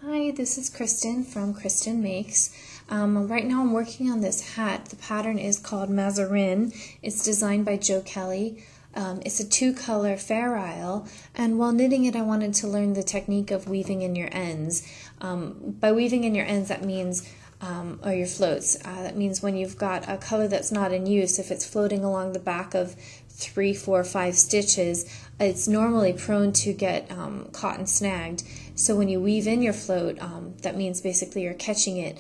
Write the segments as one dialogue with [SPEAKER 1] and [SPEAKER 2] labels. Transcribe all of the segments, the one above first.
[SPEAKER 1] Hi, this is Kristen from Kristen Makes. Right now I'm working on this hat. The pattern is called Mazarin. It's designed by Joe Kelly. It's a two-color Fair Isle, and while knitting it I wanted to learn the technique of weaving in your ends. By weaving in your ends, that means or your floats. That means when you've got a color that's not in use, if it's floating along the back of 3, 4, 5 stitches, it's normally prone to get caught and snagged. So when you weave in your float, that means basically you're catching it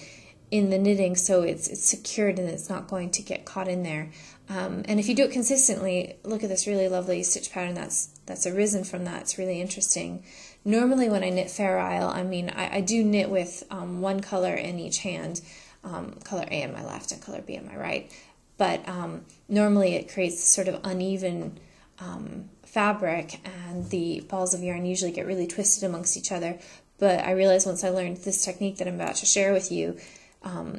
[SPEAKER 1] in the knitting, so it's secured and it's not going to get caught in there. And if you do it consistently, look at this really lovely stitch pattern that's arisen from that. It's really interesting. Normally when I knit Fair Isle, I do knit with one color in each hand, color A in my left and color B in my right, but normally it creates sort of uneven fabric, and the balls of yarn usually get really twisted amongst each other. But I realized once I learned this technique that I'm about to share with you,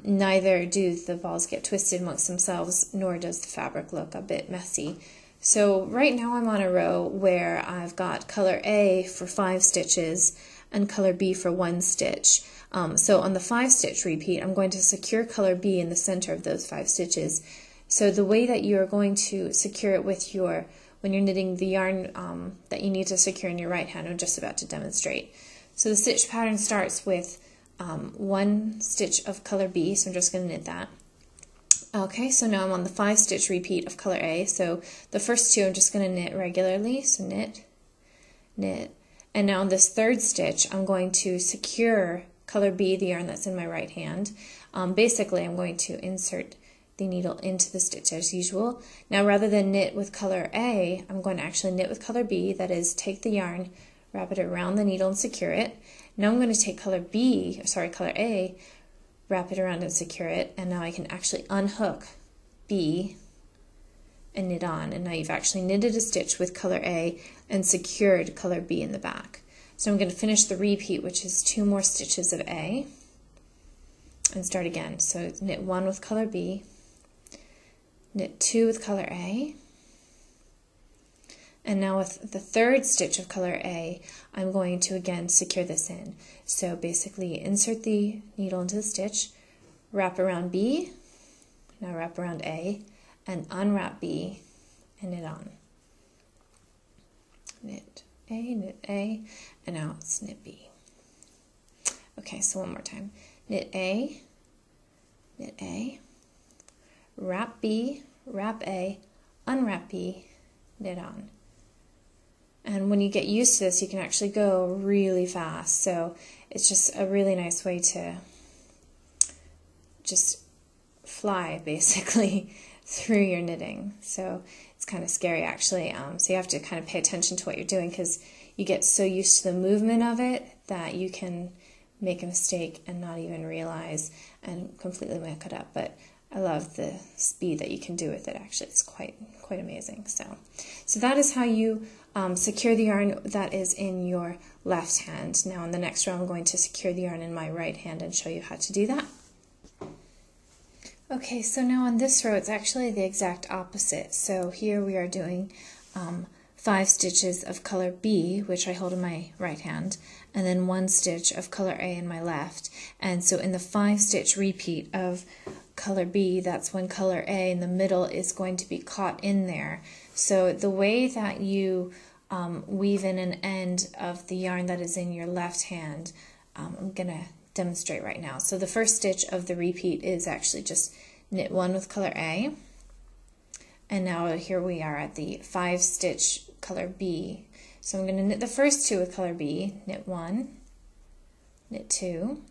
[SPEAKER 1] neither do the balls get twisted amongst themselves, nor does the fabric look a bit messy. So right now I'm on a row where I've got color A for 5 stitches and color B for 1 stitch. So on the 5-stitch repeat, I'm going to secure color B in the center of those 5 stitches. So the way that you're going to secure it with when you're knitting the yarn that you need to secure in your right hand, I'm just about to demonstrate. So the stitch pattern starts with 1 stitch of color B, so I'm just going to knit that. Okay, so now I'm on the 5-stitch repeat of color A, so the first 2 I'm just going to knit regularly, so knit, knit, and now on this 3rd stitch I'm going to secure color B, the yarn that's in my right hand. Basically I'm going to insert the needle into the stitch as usual. Now rather than knit with color A, I'm going to actually knit with color B, that is take the yarn, wrap it around the needle and secure it. Now I'm going to take color A, wrap it around and secure it, and now I can actually unhook B and knit on, and now you've actually knitted a stitch with color A and secured color B in the back. So I'm going to finish the repeat, which is 2 more stitches of A, and start again. So knit 1 with color B, knit 2 with color A, and now with the 3rd stitch of color A, I'm going to again secure this in. So basically insert the needle into the stitch, wrap around B, now wrap around A, and unwrap B and knit on. Knit A, and now it's knit B. Okay, so one more time. Knit A, wrap B, wrap A, unwrap B, knit on. And when you get used to this, you can actually go really fast. So it's just a really nice way to just fly, basically, through your knitting. So it's kind of scary, actually. So you have to kind of pay attention to what you're doing, because you get so used to the movement of it that you can make a mistake and not even realize and completely muck it up. But I love the speed that you can do with it. Actually, it's quite amazing. So that is how you secure the yarn that is in your left hand. Now in the next row I'm going to secure the yarn in my right hand and show you how to do that. Okay, so now on this row it's actually the exact opposite. So here we are doing 5 stitches of color B, which I hold in my right hand, and then 1 stitch of color A in my left. And so in the 5-stitch repeat of color B, that's when color A in the middle is going to be caught in there. So the way that you weave in an end of the yarn that is in your left hand, I'm going to demonstrate right now. So the first stitch of the repeat is actually just knit 1 with color A, and now here we are at the 5-stitch color B. So I'm going to knit the first 2 with color B, knit 1, knit 2,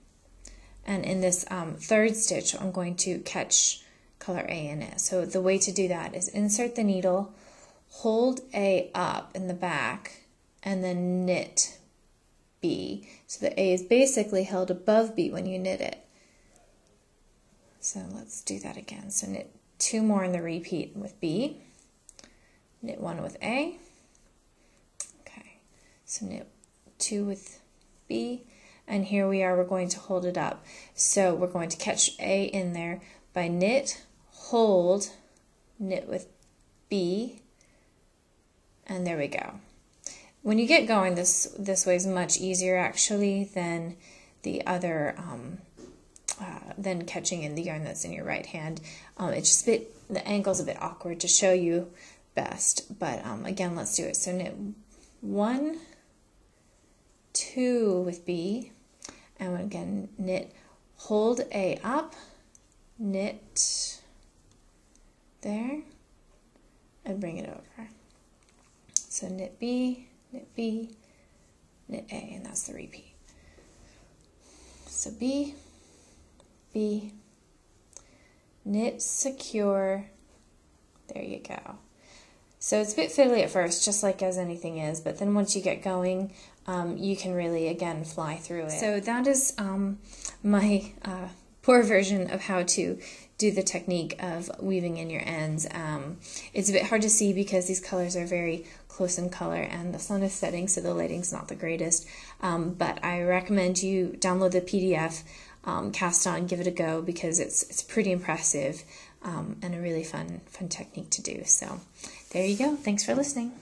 [SPEAKER 1] and in this 3rd stitch I'm going to catch color A in it. So the way to do that is insert the needle, hold A up in the back, and then knit B. So the A is basically held above B when you knit it. So let's do that again. So knit 2 more in the repeat with B, knit 1 with A, okay, so knit 2 with B, and here we are, we're going to hold it up. So we're going to catch A in there by knit, hold, knit with B, and there we go. When you get going, this way is much easier actually than the other, than catching in the yarn that's in your right hand. It's just the angle's a bit awkward to show you best, but again, let's do it. So knit 1, 2 with B, and again knit, hold A up, knit there, and bring it over. So knit B, knit A, and that's the repeat. So B, B, knit, secure, there you go. So it's a bit fiddly at first, just like as anything is, but then once you get going, you can really, again, fly through it. So that is my poor version of how to do the technique of weaving in your ends. It's a bit hard to see because these colors are very close in color and the sun is setting, so the lighting's not the greatest. But I recommend you download the PDF, cast on, give it a go, because it's pretty impressive and a really fun technique to do. So there you go. Thanks for listening.